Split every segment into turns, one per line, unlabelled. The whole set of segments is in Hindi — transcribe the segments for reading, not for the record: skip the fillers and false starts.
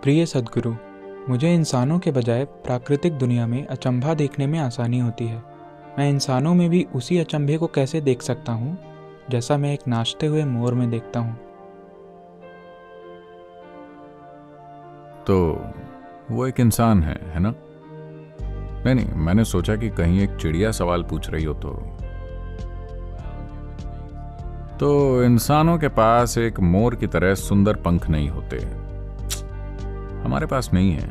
प्रिय सद्गुरु, मुझे इंसानों के बजाय प्राकृतिक दुनिया में अचंभा देखने में आसानी होती है। मैं इंसानों में भी उसी अचंभे को कैसे देख सकता हूँ जैसा मैं एक नाचते हुए मोर में देखता हूँ।
तो वो एक इंसान है ना? नहीं, मैंने सोचा कि कहीं एक चिड़िया सवाल पूछ रही हो तो इंसानों के पास एक मोर की तरह सुंदर पंख नहीं होते। हमारे पास नहीं है।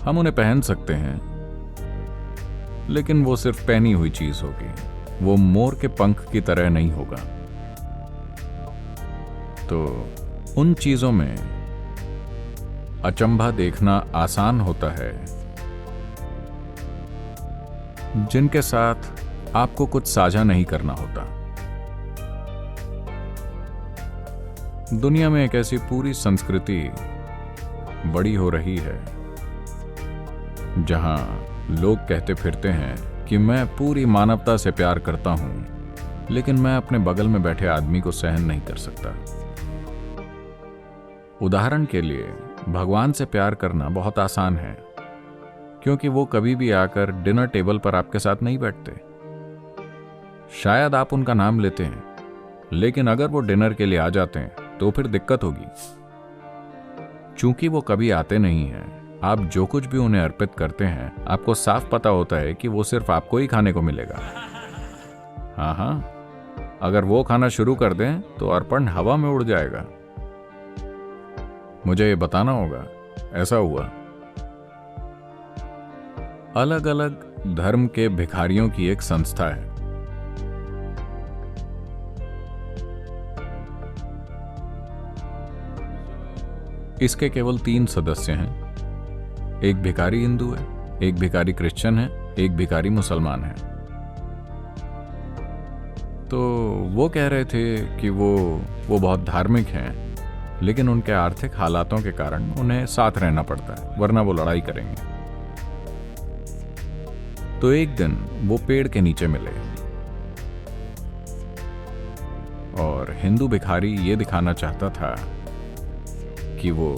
हम उन्हें पहन सकते हैं, लेकिन वो सिर्फ पहनी हुई चीज होगी। वो मोर के पंख की तरह नहीं होगा। तो उन चीजों में अचंभा देखना आसान होता है जिनके साथ आपको कुछ साझा नहीं करना होता। दुनिया में एक ऐसी पूरी संस्कृति बड़ी हो रही है जहां लोग कहते फिरते हैं कि मैं पूरी मानवता से प्यार करता हूं, लेकिन मैं अपने बगल में बैठे आदमी को सहन नहीं कर सकता। उदाहरण के लिए, भगवान से प्यार करना बहुत आसान है, क्योंकि वो कभी भी आकर डिनर टेबल पर आपके साथ नहीं बैठते। शायद आप उनका नाम लेते हैं, लेकिन अगर वो डिनर के लिए आ जाते हैं तो फिर दिक्कत होगी। चूंकि वो कभी आते नहीं हैं, आप जो कुछ भी उन्हें अर्पित करते हैं, आपको साफ पता होता है कि वो सिर्फ आपको ही खाने को मिलेगा। हाँ, अगर वो खाना शुरू कर दें तो अर्पण हवा में उड़ जाएगा। मुझे ये बताना होगा, ऐसा हुआ। अलग अलग धर्म के भिखारियों की एक संस्था है। इसके केवल 3 सदस्य हैं। एक भिखारी हिंदू है, एक भिखारी क्रिश्चियन है, एक भिखारी मुसलमान है। तो वो कह रहे थे कि वो बहुत धार्मिक हैं, लेकिन उनके आर्थिक हालातों के कारण उन्हें साथ रहना पड़ता है, वरना वो लड़ाई करेंगे। तो एक दिन वो पेड़ के नीचे मिले और हिंदू भिखारी ये दिखाना चाहता था कि वो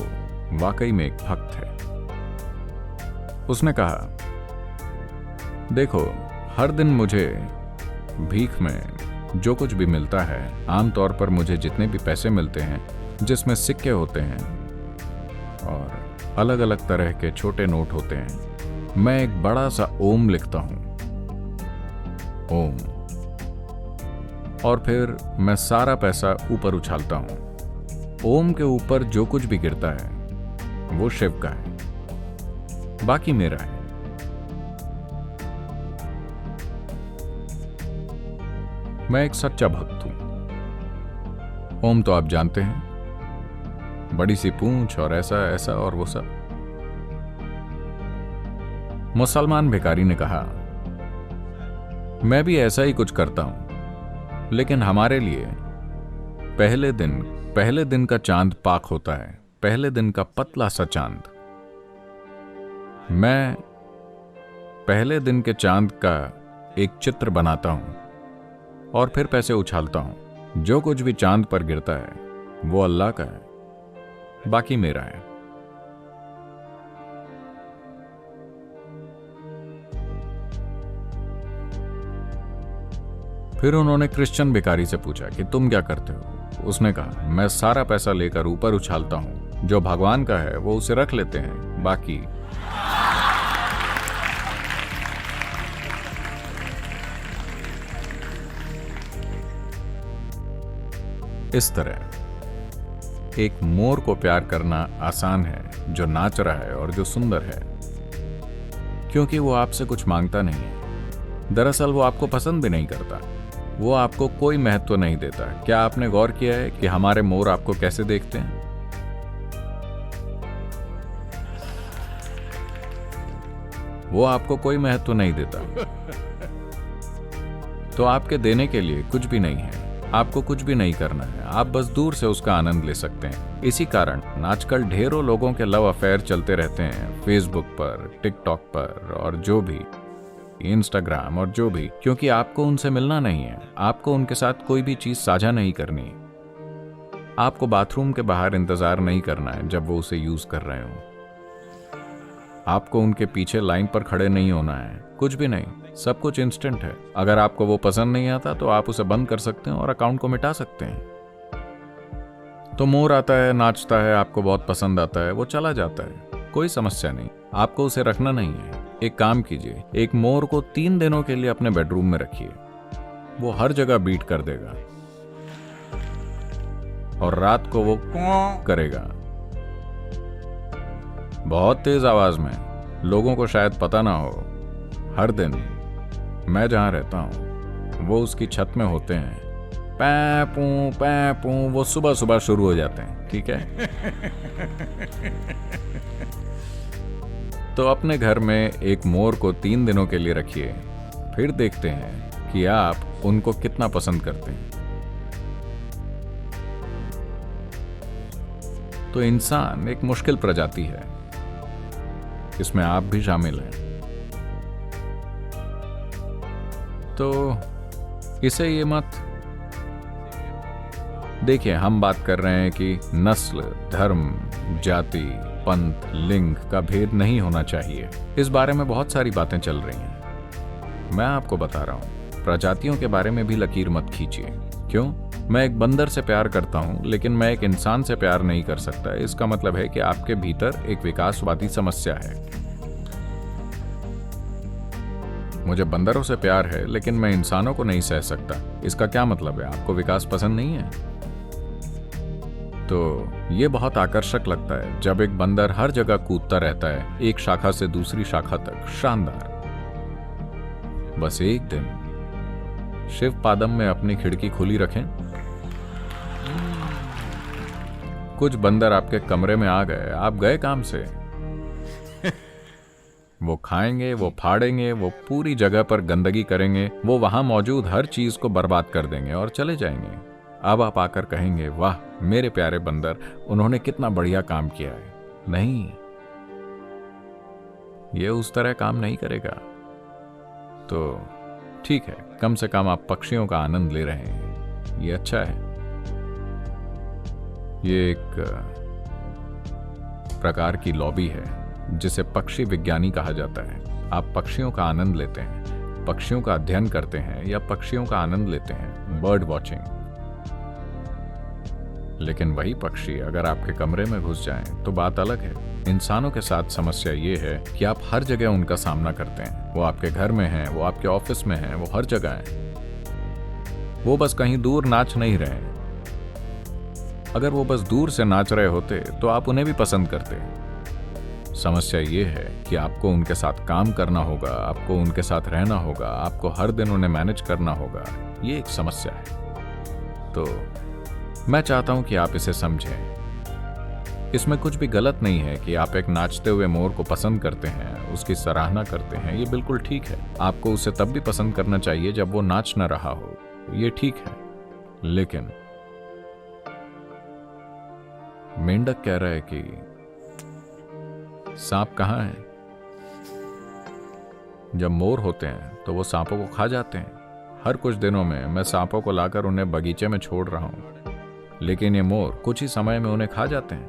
वाकई में एक भक्त है। उसने कहा, देखो, हर दिन मुझे भीख में जो कुछ भी मिलता है, आमतौर पर मुझे जितने भी पैसे मिलते हैं जिसमें सिक्के होते हैं और अलग अलग तरह के छोटे नोट होते हैं, मैं एक बड़ा सा ओम लिखता हूं, ओम, और फिर मैं सारा पैसा ऊपर उछालता हूं। ओम के ऊपर जो कुछ भी गिरता है वो शिव का है, बाकी मेरा है। मैं एक सच्चा भक्त हूं। ओम तो आप जानते हैं, बड़ी सी पूंछ और ऐसा ऐसा और वो सब। मुसलमान भिखारी ने कहा, मैं भी ऐसा ही कुछ करता हूं, लेकिन हमारे लिए पहले दिन का चांद पाक होता है, पहले दिन का पतला सा चांद। मैं पहले दिन के चांद का एक चित्र बनाता हूं और फिर पैसे उछालता हूं। जो कुछ भी चांद पर गिरता है वो अल्लाह का है, बाकी मेरा है। फिर उन्होंने क्रिश्चियन भिखारी से पूछा कि तुम क्या करते हो? उसने कहा, मैं सारा पैसा लेकर ऊपर उछालता हूं, जो भगवान का है वो उसे रख लेते हैं, बाकी। इस तरह एक मोर को प्यार करना आसान है, जो नाच रहा है और जो सुंदर है, क्योंकि वो आपसे कुछ मांगता नहीं है। दरअसल वो आपको पसंद भी नहीं करता, वो आपको कोई महत्व नहीं देता। क्या आपने गौर किया है कि हमारे मोर आपको कैसे देखते हैं? वो आपको कोई महत्व नहीं देता। तो आपके देने के लिए कुछ भी नहीं है, आपको कुछ भी नहीं करना है, आप बस दूर से उसका आनंद ले सकते हैं। इसी कारण आजकल ढेरों लोगों के लव अफेयर चलते रहते हैं, फेसबुक पर, टिकटॉक पर और जो भी, इंस्टाग्राम और जो भी, क्योंकि आपको उनसे मिलना नहीं है, आपको उनके साथ कोई भी चीज साझा नहीं करनी। आपको बाथरूम के बाहर इंतजार नहीं करना है जब वो उसे यूज कर रहे हो। आपको उनके पीछे लाइन पर खड़े नहीं होना है, कुछ भी नहीं, सब कुछ इंस्टेंट है। अगर आपको वो पसंद नहीं आता तो आप उसे बंद कर सकते हैं और अकाउंट को मिटा सकते हैं। तो मोर आता है, नाचता है, आपको बहुत पसंद आता है, वो चला जाता है, कोई समस्या नहीं, आपको उसे रखना नहीं है। एक काम कीजिए, एक मोर को 3 दिनों के लिए अपने बेडरूम में रखिए, वो हर जगह बीट कर देगा और रात को वो करेगा बहुत तेज आवाज में। लोगों को शायद पता ना हो, हर दिन मैं जहां रहता हूं वो उसकी छत में होते हैं, पैपू वो सुबह सुबह शुरू हो जाते हैं, ठीक है। तो अपने घर में एक मोर को 3 दिनों के लिए रखिए, फिर देखते हैं कि आप उनको कितना पसंद करते हैं। तो इंसान एक मुश्किल प्रजाति है, इसमें आप भी शामिल हैं। तो इसे ये मत देखिए, हम बात कर रहे हैं कि नस्ल, धर्म, जाति, पंथ, लिंग का भेद नहीं होना चाहिए। इस बारे में बहुत सारी बातें चल रही हैं। मैं आपको बता रहा हूं, प्रजातियों के बारे में भी लकीर मत खींचिए। क्यों? मैं एक बंदर से प्यार करता हूं, लेकिन मैं एक इंसान से प्यार नहीं कर सकता। इसका मतलब है कि आपके भीतर एक विकासवादी समस्या है। मुझे बंदरों से प्यार है, लेकिन मैं इंसानों को नहीं सह सकता। इसका क्या मतलब है? आपको विकास पसंद नहीं है? तो ये बहुत आकर्षक लगता है जब एक बंदर हर जगह कूदता रहता है, एक शाखा से दूसरी शाखा तक, शानदार। बस एक दिन शिव पादम में अपनी खिड़की खुली रखें, कुछ बंदर आपके कमरे में आ गए, आप गए काम से। वो खाएंगे, वो फाड़ेंगे, वो पूरी जगह पर गंदगी करेंगे, वो वहां मौजूद हर चीज को बर्बाद कर देंगे और चले जाएंगे। अब आप आकर कहेंगे, वाह मेरे प्यारे बंदर, उन्होंने कितना बढ़िया काम किया है। नहीं, ये उस तरह काम नहीं करेगा। तो ठीक है, कम से कम आप पक्षियों का आनंद ले रहे हैं, ये अच्छा है। ये एक प्रकार की लॉबी है जिसे पक्षी विज्ञानी कहा जाता है। आप पक्षियों का आनंद लेते हैं, पक्षियों का अध्ययन करते हैं या पक्षियों का आनंद लेते हैं, बर्ड वॉचिंग। लेकिन वही पक्षी अगर आपके कमरे में घुस जाएं तो बात अलग है। इंसानों के साथ समस्या ये है कि आप हर जगह उनका सामना करते हैं। वो आपके घर में हैं, वो आपके ऑफिस में हैं, वो हर जगह हैं। वो बस कहीं दूर नाच नहीं रहे। अगर वो बस दूर से नाच रहे होते तो आप उन्हें भी पसंद करते। समस्या ये है कि आपको उनके साथ काम करना होगा, आपको उनके साथ रहना होगा, आपको हर दिन उन्हें मैनेज करना होगा। ये एक समस्या है। तो मैं चाहता हूं कि आप इसे समझें। इसमें कुछ भी गलत नहीं है कि आप एक नाचते हुए मोर को पसंद करते हैं, उसकी सराहना करते हैं, ये बिल्कुल ठीक है। आपको उसे तब भी पसंद करना चाहिए जब वो नाच न रहा हो, ये ठीक है। लेकिन मेंढक कह रहा है कि सांप कहां है? जब मोर होते हैं तो वो सांपों को खा जाते हैं। हर कुछ दिनों में मैं सांपों को लाकर उन्हें बगीचे में छोड़ रहा हूं, लेकिन ये मोर कुछ ही समय में उन्हें खा जाते हैं।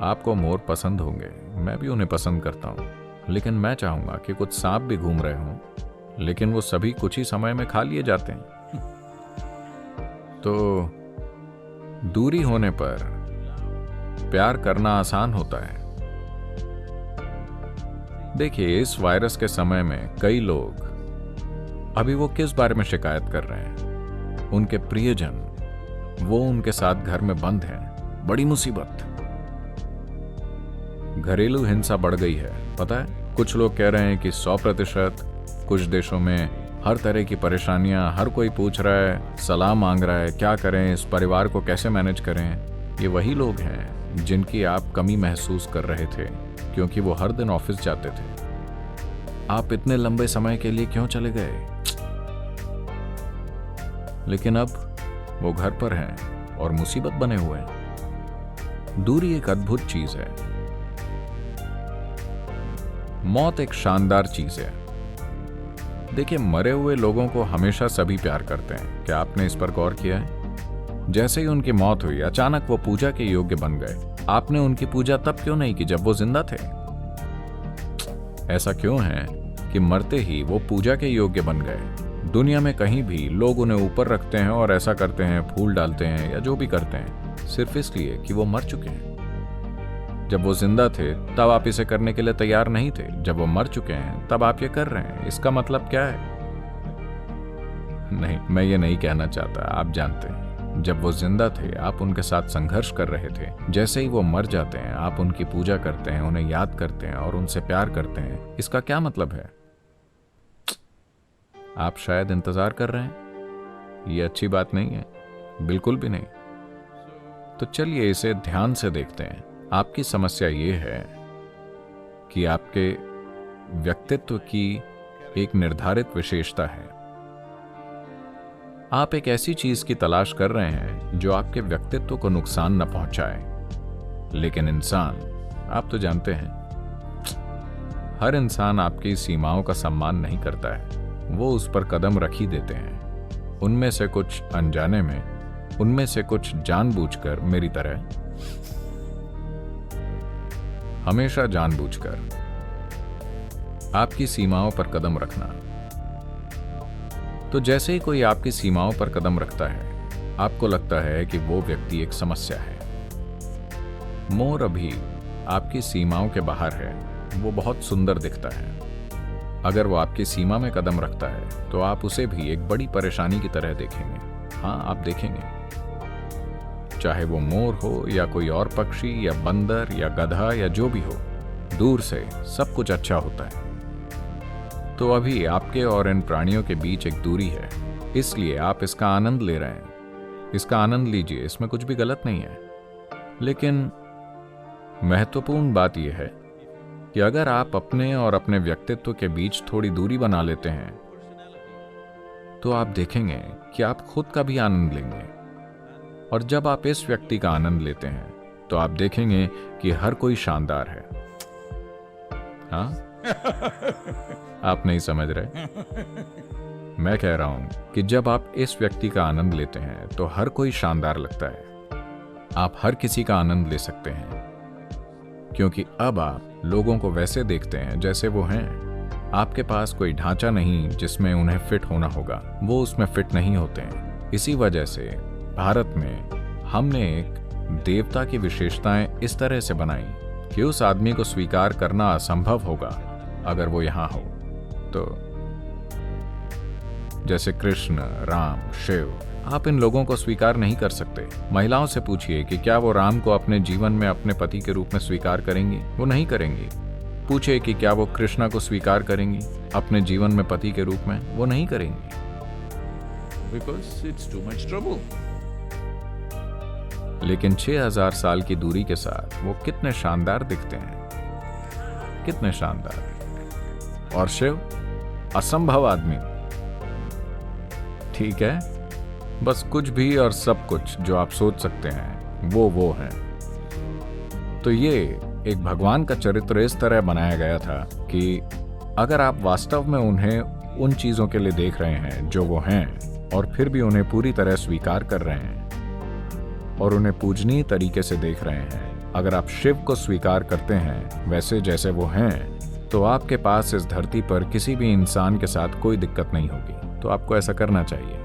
आपको मोर पसंद होंगे, मैं भी उन्हें पसंद करता हूं, लेकिन मैं चाहूंगा कि कुछ सांप भी घूम रहे हों, लेकिन वो सभी कुछ ही समय में खा लिए जाते हैं। तो दूरी होने पर प्यार करना आसान होता है। देखिए, इस वायरस के समय में कई लोग अभी वो किस बारे में शिकायत कर रहे हैं? उनके प्रियजन, वो उनके साथ घर में बंद हैं। बड़ी मुसीबत। घरेलू हिंसा बढ़ गई है, पता है? कुछ लोग कह रहे हैं कि 100%, कुछ देशों में हर तरह की परेशानियां, हर कोई पूछ रहा है, सलाह मांग रहा है, क्या करें, इस परिवार को कैसे मैनेज करें। ये वही लोग हैं जिनकी आप कमी महसूस कर रहे थे, क्योंकि वो हर दिन ऑफिस जाते थे। आप इतने लंबे समय के लिए क्यों चले गए? लेकिन अब वो घर पर हैं और मुसीबत बने हुए हैं। दूरी एक अद्भुत चीज है। मौत एक शानदार चीज है। देखिए, मरे हुए लोगों को हमेशा सभी प्यार करते हैं। क्या आपने इस पर गौर किया है? जैसे ही उनकी मौत हुई, अचानक वो पूजा के योग्य बन गए। आपने उनकी पूजा तब क्यों नहीं की जब वो जिंदा थे? ऐसा क्यों है कि मरते ही वो पूजा के योग्य बन गए? दुनिया में कहीं भी लोग उन्हें ऊपर रखते हैं और ऐसा करते हैं, फूल डालते हैं या जो भी करते हैं, सिर्फ इसलिए कि वो मर चुके हैं। जब वो जिंदा थे तब आप इसे करने के लिए तैयार नहीं थे। जब वो मर चुके हैं तब आप ये कर रहे हैं। इसका मतलब क्या है? नहीं, मैं ये नहीं कहना चाहता। आप जानते हैं, जब वो जिंदा थे आप उनके साथ संघर्ष कर रहे थे। जैसे ही वो मर जाते हैं आप उनकी पूजा करते हैं, उन्हें याद करते हैं और उनसे प्यार करते हैं। इसका क्या मतलब है? आप शायद इंतजार कर रहे हैं। ये अच्छी बात नहीं है, बिल्कुल भी नहीं। तो चलिए इसे ध्यान से देखते हैं। आपकी समस्या ये है कि आपके व्यक्तित्व की एक निर्धारित विशेषता है। आप एक ऐसी चीज की तलाश कर रहे हैं जो आपके व्यक्तित्व को नुकसान न पहुंचाए। लेकिन इंसान, आप तो जानते हैं, हर इंसान आपकी सीमाओं का सम्मान नहीं करता है। वो उस पर कदम रख ही देते हैं। उनमें से कुछ अनजाने में, उनमें से कुछ जानबूझकर, मेरी तरह। हमेशा जानबूझकर आपकी सीमाओं पर कदम रखना। तो जैसे ही कोई आपकी सीमाओं पर कदम रखता है, आपको लगता है कि वो व्यक्ति एक समस्या है। मोर अभी आपकी सीमाओं के बाहर है, वो बहुत सुंदर दिखता है। अगर वो आपकी सीमा में कदम रखता है तो आप उसे भी एक बड़ी परेशानी की तरह देखेंगे। हाँ, आप देखेंगे। चाहे वो मोर हो या कोई और पक्षी या बंदर या गधा या जो भी हो, दूर से सब कुछ अच्छा होता है। तो अभी आपके और इन प्राणियों के बीच एक दूरी है, इसलिए आप इसका आनंद ले रहे हैं। इसका आनंद लीजिए, इसमें कुछ भी गलत नहीं है। लेकिन महत्वपूर्ण बात यह है कि अगर आप अपने और अपने व्यक्तित्व के बीच थोड़ी दूरी बना लेते हैं तो आप देखेंगे कि आप खुद का भी आनंद लेंगे। और जब आप इस व्यक्ति का आनंद लेते हैं तो आप देखेंगे कि हर कोई शानदार है। हाँ, आप नहीं समझ रहे। मैं कह रहा हूं कि जब आप इस व्यक्ति का आनंद लेते हैं तो हर कोई शानदार लगता है। आप हर किसी का आनंद ले सकते हैं, क्योंकि अब आप लोगों को वैसे देखते हैं जैसे वो हैं। आपके पास कोई ढांचा नहीं जिसमें उन्हें फिट होना होगा, वो उसमें फिट नहीं होते हैं। इसी वजह से भारत में हमने एक देवता की विशेषताएं इस तरह से बनाई कि उस आदमी को स्वीकार करना असंभव होगा अगर वो यहां हो तो। जैसे कृष्ण, राम, शिव, आप इन लोगों को स्वीकार नहीं कर सकते। महिलाओं से पूछिए कि क्या वो राम को अपने जीवन में अपने पति के रूप में स्वीकार करेंगी? वो नहीं करेंगी। पूछिए कि क्या वो कृष्णा को स्वीकार करेंगी अपने जीवन में पति के रूप में? वो नहीं करेंगी।
Because it's too much trouble.
लेकिन 6000 साल की दूरी के साथ वो कितने शानदार दिखते हैं, कितने शानदार। और शिव, असंभव आदमी। ठीक है, बस कुछ भी और सब कुछ जो आप सोच सकते हैं वो है। तो ये एक भगवान का चरित्र इस तरह बनाया गया था कि अगर आप वास्तव में उन्हें उन चीजों के लिए देख रहे हैं जो वो हैं और फिर भी उन्हें पूरी तरह स्वीकार कर रहे हैं और उन्हें पूजनीय तरीके से देख रहे हैं, अगर आप शिव को स्वीकार करते हैं वैसे जैसे वो हैं, तो आपके पास इस धरती पर किसी भी इंसान के साथ कोई दिक्कत नहीं होगी। तो आपको ऐसा करना चाहिए।